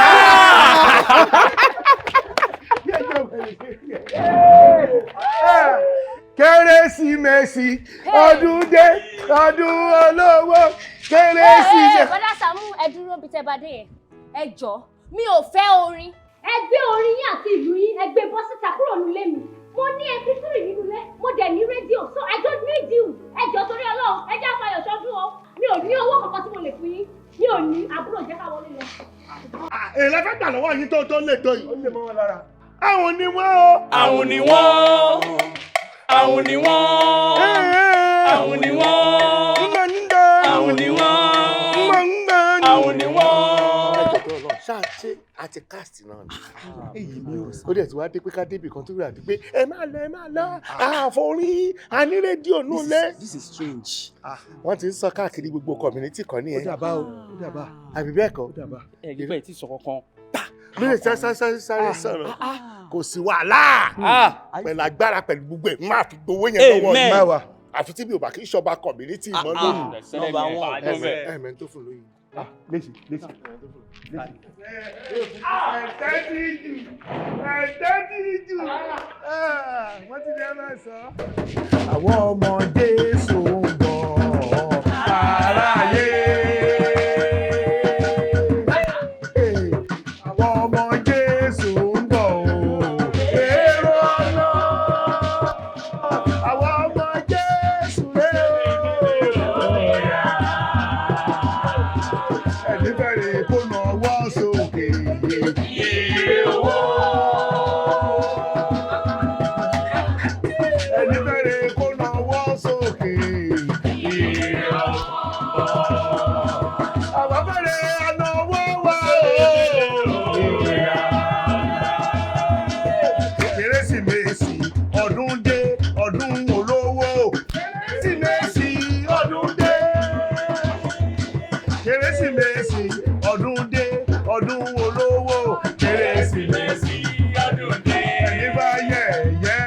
Kérésìmesì ọdún dé ọdún olówó kérésìmesì. Bọ́dá Saamu, ẹ dúró bí tẹ́ bá dé yẹn. Ẹ jọ̀ọ́, mi ò fẹ́ orin. Ẹ gbé orin yín àti ìlú yín, ẹ gbé bọ́ síta kúrò nílé mi. Mo ní MP3 nínú ilé, mo dẹ̀ ní rédíò, so I don't need you. Ẹ jọ̀ọ́ torí Ọlọ́run, ẹ jẹ́ àfàyọ̀ ṣọ́dún o. Mi ò ní owó kankan tí mo lè fún yín. Mi ò ní àbúrò jẹ́ ká wọlé lọ. Èlé fẹ́ gbà lọ́wọ́ yín tó lè tó yìí. Ó lè mọ́ wọn lára. Àwọn ni wọ́n o. Àwọn ni wọ́n. Àwọn ni wọ́n. Àwọn ni wọ́n. Àwọn ni wọ́n. Àwọn ni wọ́n. Ṣáà ṣe àti cast náà ni. Èyí ni ó dẹ̀ tí wàá dé pé ká débì kan tó rí àti pé ẹ máa lọ. Àforí a ní rédíò nù lé. This is strange. Wọ́n ti ń sọ káàkiri gbogbo community kan ní ẹ. Ó dàbá. Àbí bẹ́ẹ̀ kọ́? Ẹ̀rí bẹ́ẹ̀ tí sọ kankan. Lóye sáré sọ̀rọ̀. Kò sí wàhálà. Pẹ̀lú agbára pẹ̀lú gbogbo ẹ̀ máa fi gbowó yẹn lọ́wọ́ yìí. Àfi tí mi ò bá kí ìṣọba community mọ́ lónìí. Nọ́mbà 1. Ẹ̀mẹ̀ tó fún lóyún. Listen. Wọ́n ti dẹ́ máa sọ. Àwọn ọmọ Jésù ń bọ̀ aráyé. Àwọn ọmọ Jésù ń bọ̀ èrò ọ̀nà. Àwọn ọmọ Jésù rẹ̀ ẹni bẹ̀rẹ̀ kó nà ọwọ́ sókè. Ire owó. Ẹni bẹ̀rẹ̀ kó nà ọwọ́ sókè. Ire owó. Àwọn bẹ̀rẹ̀ àná owó wá o. Kérésìmesì ọdún dé ọdún olówó. Kérésìmesì ọdún dé. Kérésìmesì ọdún dé ọdún olówó. Kérésìmesì ọdún dé. Ẹni bá yẹ̀yẹ́.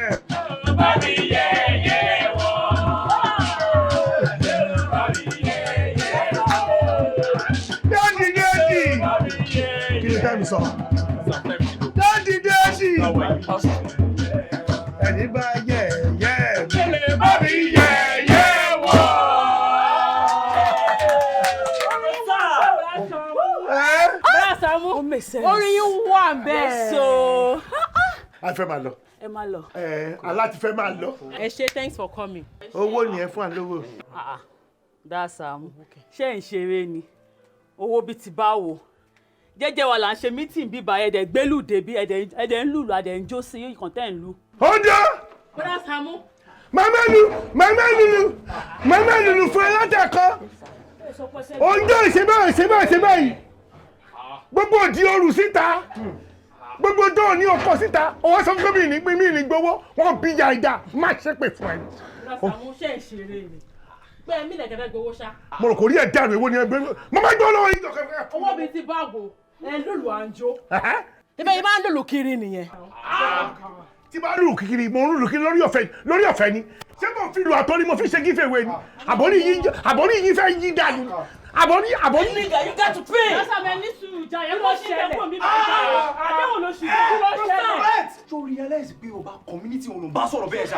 Bá mi yẹ̀yẹ́ wọ̀. Bá mi yẹ̀yẹ́ wọ̀. Dáàdì. Kí ni tẹ́mi sọ? Dáàdì. Ẹni bá yẹ̀yẹ́. Bá mi yẹ̀yẹ́ wọ̀. Saamu, orin yín wà bẹ́ẹ̀. A fẹ́ máa lọ. Ẹ máa lọ. Aláti fẹ́ máa lọ. Ẹ ṣé, thanks for coming. Owó ni ẹ fún àlówó. Dá Saamu, ṣé ń ṣeré ni? Owó bíi ti báwo? Jẹ́jẹ́ wa là ń ṣe meeting bíbá ẹ̀dẹ̀ gbélù débi ẹ̀dẹ̀ ń lùlù ẹ̀dẹ̀ ń jó sí ìkàntẹ́ ń lù. Ó jọ́. Dá Saamu. Màmá lulu fún ẹ látẹ̀kọ́. Oúnjẹ ìṣe báyìí. Gbogbo òdì oru síta. Gbogbo dọ́ọ̀ ní ọkọ̀ síta. Ọwọ́ sọ fún mi ní gbowó. Wọ́n bí ya ìdá. Má ṣépè fún ẹ. Dá Saamu, ṣé ń ṣeré ni? Pé ẹ̀mí lẹ̀kẹ̀fẹ́ gbowó ṣá. Mo rò kò rí ẹ̀ dàrú èwo ni ẹgbẹ́. Mo máa gbọ́ lọ́wọ́ yìí lọ́kẹ́. Owó bíi ti báàgò. Ẹ lùlù à ń jó. Ibẹ̀ yìí máa ń lùlù kiri nìyẹn. Tí bá lùlù kiri, mo ń lùlù kiri lórí ọ̀fẹ́ ni. Ṣé mo fi lu àtọ́ ni mo fi ṣe giveaway ni? Àbọ̀rí yìí fẹ́ yí dànù. Àbọ̀rí. Nigga, you got to pay. Lọ́sàn mi ní sùúrù jà yẹn ló ṣẹlẹ̀. Àdéhùn ló ṣùgbọ́n ló ṣẹlẹ̀. tó realize pé ọba community òun ló ń bá sọ̀rọ̀ bẹ́ẹ̀ ṣá.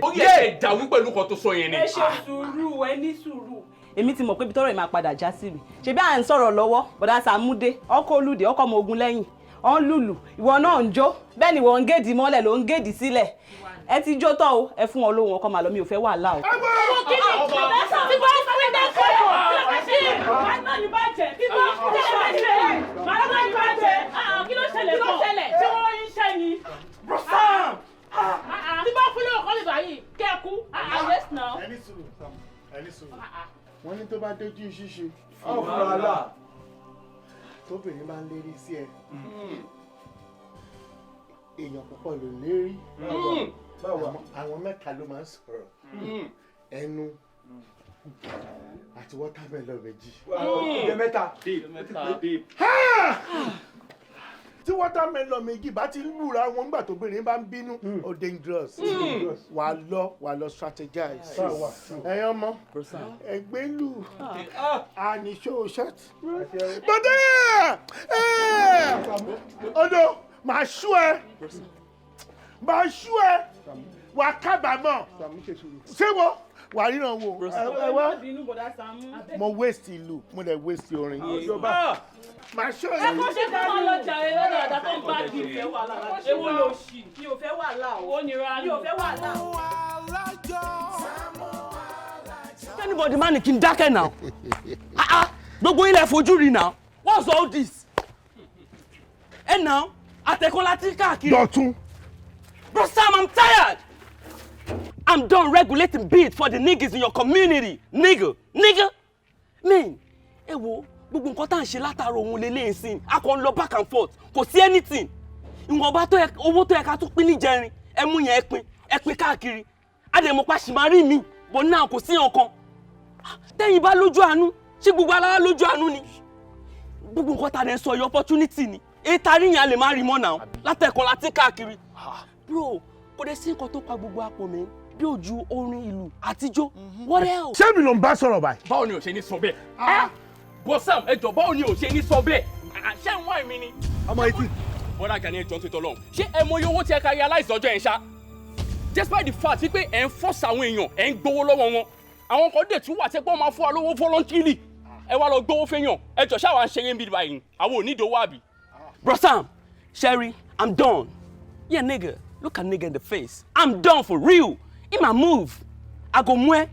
ó yẹ ẹ dàwí pẹ̀lú kan tó sọ yẹn ni. Ẹ ṣe sùúrù, ẹ ní sùúrù. Èmi ti mọ̀ pé ibi tọ́rọ̀ yìí máa padà já sí mi. Ṣebí à ń sọ̀rọ̀ lọ́wọ́, bọ̀dá Sàmúdé, ọkọ̀ olùdé, ọkọ̀ ọmọ ogun lẹ́yìn. Ó ń lùlù, ìwọ náà ń jó. Bẹ́ẹ̀ ni ìwọ ń géèdì mọ́lẹ̀ ló ń géèdì sílẹ̀. Ẹ ti jó tán o, ẹ fún wọn lóhùn ọkọ̀ màlọ́ mi ò fẹ́ wàhálà o. Wọ́n ní tó bá dójú ṣíṣe. Tóbìnrin bá ń lérí sí ẹ. Èèyàn púpọ̀ ló lérí. Àwọn mẹ́ta ló máa ń sọ̀rọ̀. Ẹnu àti watermelon méjì. Ìdè mẹ́ta. Tí watermelon méjì bá ti ń lùra wọn nígbà tóbìnrin bá ń bínú, ó dangerous. Wà lọ strategize. Ẹ̀yin ọmọ, ẹgbẹ́ lù, àníṣó short. Bọ́dẹ̀! Odò, màá ṣú ẹ. Wà kábàámọ̀. Ṣé wo? Wà ríran wo? Ẹ wá. Mo waste ìlú, mo lè waste orin. Màá ṣọ́ ẹ kó ṣe kó máa lọ jàre lọ́dọ̀ àdá tó ń bá kí ìfẹ́ wàhálà. Èwo ló ṣì? Mi ò fẹ́ wàhálà o. Ó nira ni. Mi ò fẹ́ wàhálà o. Anybody man kì í dákẹ́ now. Gbogbo ilẹ̀ fojú rí now. What's all this? And now, ADEKOLA ti káàkiri. Dọ̀tun. Bro Sam, I'm tired. I'm done regulating beats for the niggas in your community. Nigga. Man, ẹ wo, gbogbo nǹkan tá à ń ṣe látàrọ òun lélẹ́yìn sí. A kàn ń lọ back and forth. Kò sí anything. Ìwọ̀nba owó tó yẹ ká tún pín níjẹrin. Ẹ mú yẹn ẹ pín káàkiri. Adẹ̀mọ̀pá ṣì máa rí mi. But now kò sí nǹkan. Tẹ́yìn bá lójú àánú. Ṣé gbogbo alára lójú àánú ni? Gbogbo nǹkan tá a dẹ̀ sọ yọ opportunity ni. Ètàrí yẹn a lè má rí mọ́ náà. ADEKOLA ti káàkiri. Bro, kò dé sí nǹkan tó pa gbogbo àpò mi bí ojú orin ìlú àtijọ́. What else? Ṣé mi ló ń bá sọ̀rọ̀ báyìí? Báwo ni o ṣe ní sọ bẹ́ẹ̀? Bro Sam, ẹ jọ̀ọ́ báwo ni ò ṣe ní sọ bẹ́ẹ̀? Ṣé ń wá èmi ni? Ọmọ etí. Bọ́dà Gani ẹjọ́ tó tọ́lọ́. Ṣé ẹ mọ iye owó tí ẹ ká realize lọ́jọ́ yẹn ṣá? Despite the fact wípé ẹ ń force àwọn èèyàn, ẹ ń gbowó lọ́wọ́ wọn. Àwọn kan dẹ̀ tún wà tí wọ́n máa fún wa lówó voluntarily. Ẹ wá lọ gbowó fẹ́yàn. Ẹ jọ̀ọ́ ṣáà wá ń ṣeré ń bí báyìí. Àwọn ò ní ìdówó àbí. Bro Sam, Sherry, I'm done. Yeah, nigga, look at nigga in the face. I'm done for real. In my move, I go mwe.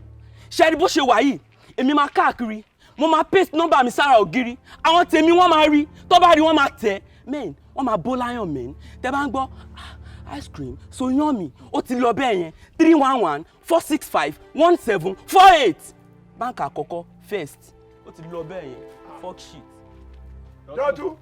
Sherry bó ṣe wà yìí, èmi máa káàkiri. Mo máa paste number mi sára ògiri. Àwọn tèmi wọ́n máa rí, tó bá rí wọ́n máa tẹ̀. Men, wọ́n máa bó láyàn men. Tẹ́ bá ń gbọ́ ice cream, so yan mi. Ó ti lọ bẹ́ẹ̀ yẹn. 311-465-1748. Báńkì àkọ́kọ́ first. Ó ti lọ bẹ́ẹ̀ yẹn. Fuck shit. Dọ́tú.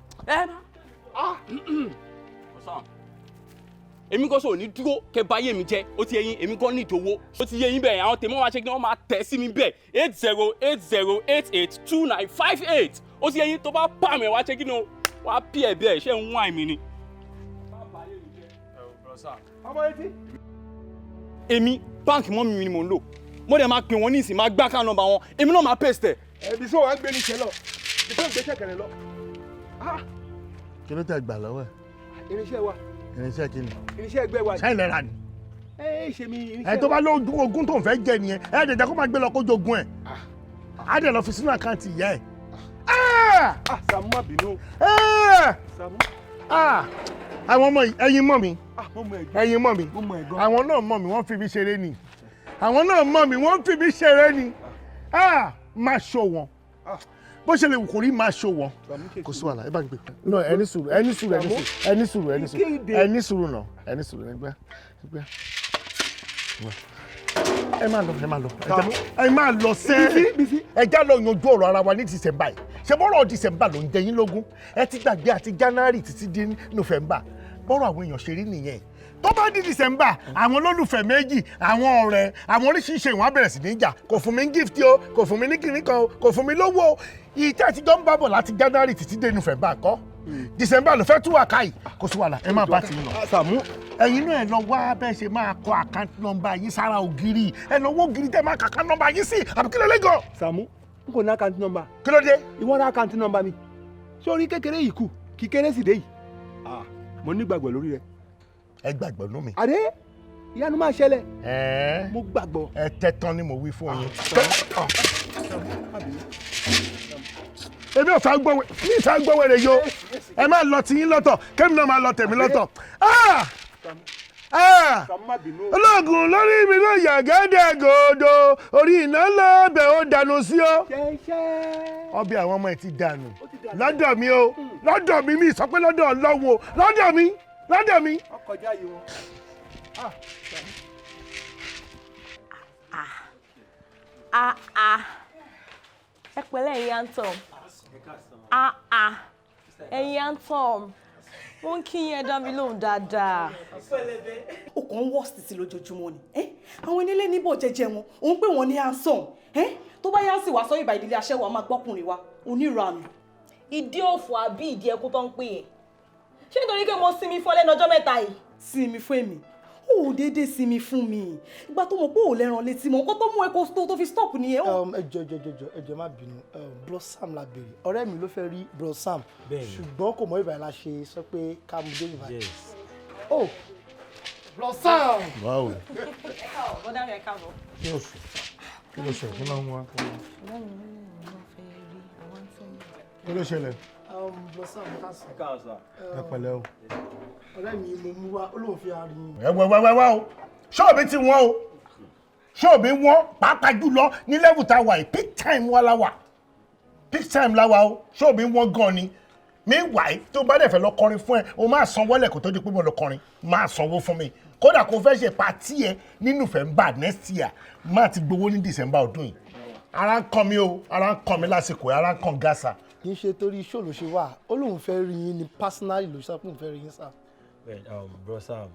Èmi kò sọ ní dúró kẹ́ bá yé mi jẹ́ ó ti yé yín èmi kò ní ìdòwò ó ti yé yín bẹ́ẹ̀ àwọn tèmi wọ́n máa ṣe kí wọ́n máa tẹ̀ sí mi bẹ́ẹ̀ 8080882958 ó ti yé yín tó bá pa mi wá ṣe kí ni wọ́n á pí ẹ̀ bẹ́ẹ̀ ṣé ń wá èmi ni. Ọmọ etí. Èmi báǹkì mọ́mì mi ni mò ń lò mo dẹ̀ máa pè wọ́n ní ìsìn máa gbá ká nọ́mbà wọn èmi náà máa paste ẹ̀. Ẹbí sọ wàá gbé ní ìṣẹ́ lọ ìṣẹ́ ìgbésẹ̀ kẹrẹ lọ. Kí ló tẹ gbà lọ́wọ́ ẹ̀? Irinṣẹ́ wa. Irinṣẹ́ kí ni? Irinṣẹ́ ẹgbẹ́ wa. Ṣáì lẹ́ra ni. Ṣe mi irinṣẹ́. Ẹ tó bá lójú ogún tó ń fẹ́ jẹ nìyẹn ẹ dẹ̀dẹ̀ kó máa gbé lọ kó jogún ẹ̀. Á dẹ̀ lọ fi sínú àkáǹtì ìyá ẹ̀. Sàmú má bínú. Sàmú. Àwọn ọmọ ẹ̀yin mọ̀ mi. Ẹ̀yin mọ̀ mi. Àwọn náà mọ̀ mi wọ́n fi mi ṣeré ni. Àwọn náà mọ̀ mi wọ́n fi mi ṣeré ni. Máa ṣó wọn. Bó ṣe lè wù kó rí máa ṣó wọn. Kò sí wàhálà ẹ bá ń gbé. No ẹni sùúrù náà ẹni sùúrù ẹgbẹ́. Ẹ máa lọ sẹ́ ẹ já lọ yanjú ọ̀rọ̀ ara wa ní December yìí ṣe bọ́rọ̀ December ló ń jẹ yín lógún ẹ ti gbàgbé àti January títí di November bọ́rọ̀ àwọn èèyàn ṣe rí nìyẹn tó bá di December àwọn olólùfẹ́ méjì àwọn ọ̀rẹ́ àwọn oríṣiríṣi ìwọ̀n á bẹ̀rẹ̀ sí ní jà kò fún mi ní gift o kò fún mi ní kinní kan o kò fún mi lówó ìtẹ́ àtijọ́ ń bábọ̀ láti January títí dé November kọ́ December ló fẹ́ tú wà káyì kò sí wàhálà ẹ má bá ti lọ. Sàmú ẹ̀yin náà ẹ lọ wá bẹ́ẹ̀ ṣe máa kọ àkáǹtì nọ́mbà yín sára ògiri ẹ lọ wó ògiri tẹ́ máa kọ àkáǹtì nọ́mbà yín sí àbí kí ló lè gan. Sàmú n kò ní àkáǹtì nọ́mbà. Kí ló dé. Ìwọ ní àkáǹtì nọ́mbà mi sórí kékeré yìí kù kí kéré sì dé yìí mo nígbàgbọ́ lórí rẹ. Ẹ gbàgbọ́ nú mi. Àdé ìyanu máa ṣẹlẹ̀. Mo gbàgbọ́. Ẹ tẹ́tán ni mo wí fún yín. Èmi ò fẹ́ gbọ́ ní ìfẹ́ gbọ́ wẹ̀rẹ̀ yo ẹ máa lọ tiyín lọ́tọ̀ kémi náà máa lọ tèmi lọ́tọ̀. Olóògùn lórí mi ló yà gẹ́dẹ̀ gòdò orí iná lọ́bẹ̀ ó dànù sí ó. Ọbẹ̀ àwọn ọmọ ẹ̀ ti dànù lọ́dọ̀ mi o lọ́dọ̀ mi sọ pé lọ́dọ̀ Ọlọ́run o lọ́dọ̀ mi. Ọkọjá yìí wọn. Ẹ pẹ̀lẹ́ ẹ̀yin Antom. Ẹ̀yin Antom. Wọ́n kí yín dá mi lóhùn dáadáa. Ó kàn ń wọ́ títí lójoojúmọ́ ni. Àwọn onílé níbọ̀ jẹ́jẹ́ wọn, òun pé wọ́n ní handsome. Tó bá yá sí wàá sọ ìbà ìdílé aṣẹ́wó a máa gbọ́kùnrin wa, oníranù. Ìdí òfò àbí ìdí ẹkú tó ń pè é. Ṣé nítorí pé mo sinmi fún lẹ́nu ọjọ́ mẹ́ta yìí? Sinmi fún èmi. Ó dédé sinmi fún mi. Ìgbà tó mọ̀ pé ò lẹ́ran létí mọ̀, nǹkan tó mú ẹ̀kọ́ tó fi stop nìyẹn. Ẹjọ́ má bínú. Bro Sam la béèrè. Ọ̀rẹ́ mi ló fẹ́ rí Bro Sam. Ṣùgbọ́n kò mọ ìbàyẹ̀ la ṣe sọ pé ká mú dé ìbàyẹ̀. Oh, Bro Sam. Wow. Ẹ káàbọ̀, bọ́dá rẹ̀ káàbọ̀. Kí ló ṣe kí ló ń wá. Kí ló ṣẹlẹ̀. Bro Sam ká sọ. Ẹ káàbọ̀ sà. Ẹ pẹ̀lẹ́ o. Ọ̀rẹ́ mi mo mú wá olóhùn fi arin. Wá o ṣọ́ọ̀bì ti wọ́n o ṣọ́ọ̀bì wọ́n pàápàá jùlọ ní level tá a wà yìí peak time wa la wà o ṣọ́ọ̀bì wọ́n gan ni meanwhile tó bá dẹ̀ fẹ́ lọ kọrin fún ẹ o máa sanwó lẹ̀ kó tó di pé mo lọ kọrin máa sanwó fún mi kódà kó fẹ́ ṣe pàtí ẹ ní November next year máa ti gbowó ní December ọdún yìí ara ń kàn mí o ara ń kàn mí lásìkò ara ń kàn gàṣà. kì í ṣe torí iṣẹ́ ló ṣe wà ó lóun fẹ́ rí yín ni personally ló ṣe pé òun fẹ́ rí yín sá. Bro Sam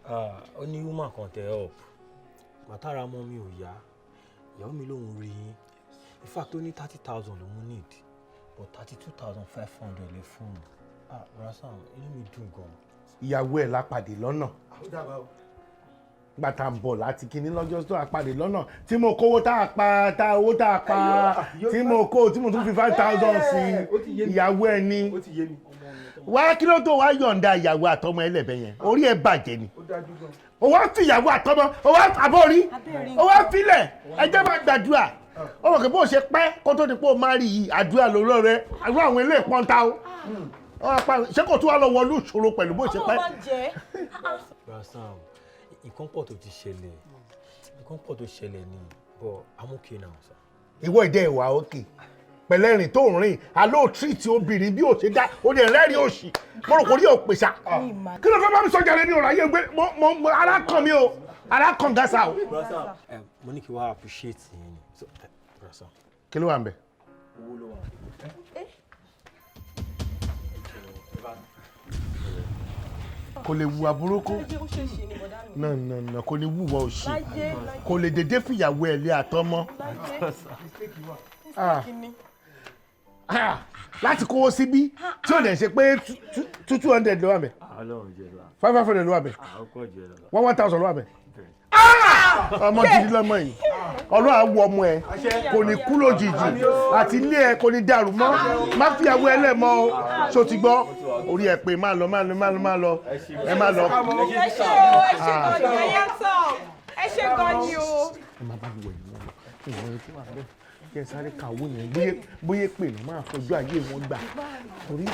ó ní woman kan tẹ up màtàrà mọ́ mi ò yá ìyàwó mi lòun rí yín in fact ó ní 30,000 lòun need but 32,500 lè fún un. Bro Sam inú mi dùn gan. ìyàwó ẹ̀ lápàdé lọ́nà gbàtà ń bọ̀ láti kinní lọ́jọ́ tó àpàdé lọ́nà tí mo kówó tá a pa tá owó tá a pa tí mo tún fi 5,000 sí ìyàwó ẹ ní. wá kí ló tó wá yọ̀ǹda ìyàwó àtọmọ ẹlẹ́bẹ̀ yẹn orí ẹ bàjẹ́ ni o wá fi ìyàwó àtọmọ o wá àbórí o wá filẹ̀ ẹjẹ́ máa gbàdúrà ó mọ̀ kí bó ṣe pẹ́ kó tó di pé o máa rí yìí àdúrà lóró rẹ àdúrà àwọn ilé ìpọ́ntà o ṣé kò tún wá lọ wọlú ìṣòro pẹ̀lú bó ṣe pẹ́. Brasam, nǹkan pọ̀ tó ti ṣẹlẹ̀ ni but I'm okay now sir. ìwọ ìdẹ ìwà òkè pẹ̀lẹ́rìn tó ń rìn àlọ́ tírìtì obìnrin bí ó ṣe dá ó lè rẹ́rìn òṣì mo rò kò rí òpè sá kí ló fẹ́ bá mi sọ jàre ní ọ̀rọ̀ ayé gbé mo ara kàn mí o ara kàn gásà o. mo ní kí wàá appreciate yín so Brasam. kí ló wà ń bẹ. owó ló wà. kò lè wu aburúkú náà kò lè wúwo òṣì kò lè dédé fìyàwó ẹ̀ lé àtọmọ láti kówó síbí tí ò lè ṣe pé 200 ló wà bẹ̀ 500 ló wà bẹ̀ 1,000 ló wà bẹ̀ ọmọ gidi lọmọ yìí ọlọ́run á wọ ọmọ ẹ kò ní kú lójijì àti ilé ẹ kò ní dàrú mọ́ má fìyàwó ẹ lẹ̀ mọ́ o ṣó ti gbọ́ orí ẹ pé má lọ ẹ má lọ. ẹ ṣe gan ni o. ẹ má bá mi wẹ̀ ní wọn ìwọ̀n tí wà bẹ́ẹ̀ kí ẹ sáré kàwé yẹn bóyá pè ní máa fojú ayé wọn gbà torí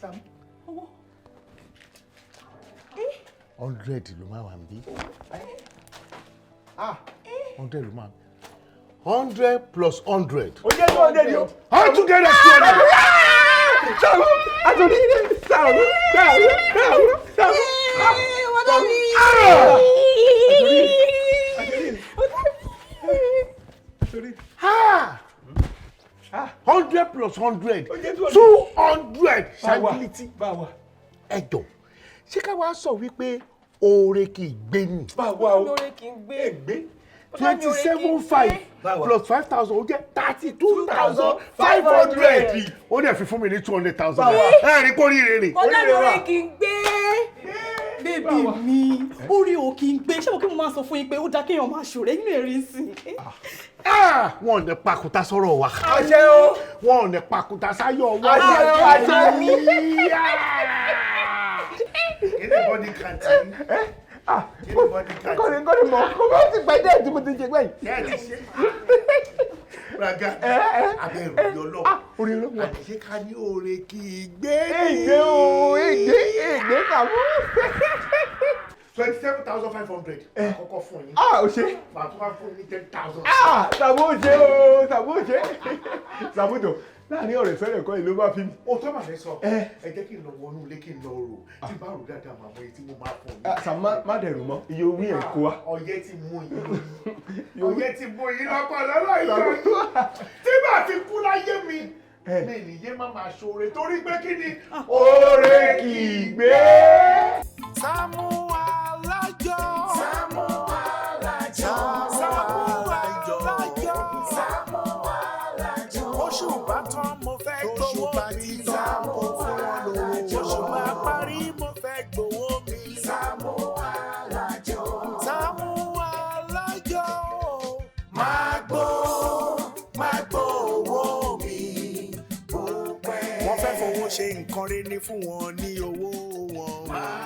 Saamu. 100 ló máa wà níbí 100 ló máa 100 plus 100. o jẹ́ 200 yìí. all together 200. Saamu àtúndì Saamu. Ah! 100 plus 100 200 ṣáàgìlìtì ẹjọ ṣé ká wá sọ wípé oore kì í gbé ni. oore kì í gbé. 27,500 plus 5,000 ó jẹ́ 32,500 ó dẹ̀ fi fún mi ní 200,000 ẹ rí kó rí rere. oore kì í gbé bébì mi orí ò kì í gbé ṣé mo kí mo máa sọ fún yín pé ó dáa kéèyàn máa ṣòro inú èrè sí i. wọn ò ní pakuta sọ̀rọ̀ wa. àṣẹ o. wọn ò ní pakuta sáyọ̀ wa. àṣẹ mi. anybody can tell me. anybody can tell me. kọ́ni mọ̀ kó bá ti gbẹ́ dẹ́ẹ̀ tí mo ti jẹ gbẹ́yìn. dẹ́ẹ̀ ti ṣe. raga abẹ́rù yọlọ àṣẹ ká ní oore kì í gbé. ègbé o ègbé kàmú. 27,500 àkọ́kọ́ fún yín. o ṣe. màá tún wá fún yín 10,000. Saamu ó ṣe o Saamu ó ṣe. Saamu jọ láàrin ọ̀rẹ́ fẹ́rẹ̀ kọ́ ìlú bá fi mi. o tó màá sọ ẹ jẹ́ kí n lọ wọnú ilé kí n lọ rò tí bá rò dáadáa màá mọ èyí tí mo máa fún yín. Saamu má dẹ̀rù mọ́ iye owó yẹn kó wa. ọyẹ́ ti mú yín ọyẹ́ ti mú yín lọ́pọ̀ lọ́lọ́ ìlú tí bá fi kú láyé mi mi nìyẹn má máa ṣoore torí pé kí ni oore kì í gbé. Saamu Alajo. Saamu Alajo. Saamu Alajo. Saamu Alajo. Oṣù bá tán mo fẹ́ gbowó mi. Saamu Alajo. Oṣù bá parí mo fẹ́ gbowó mi. Saamu Alajo. Saamu Alajo. Máa gbó owó mi. Wọ́n fẹ́ fowó ṣe nǹkan rere fún wọn ní owó wọn.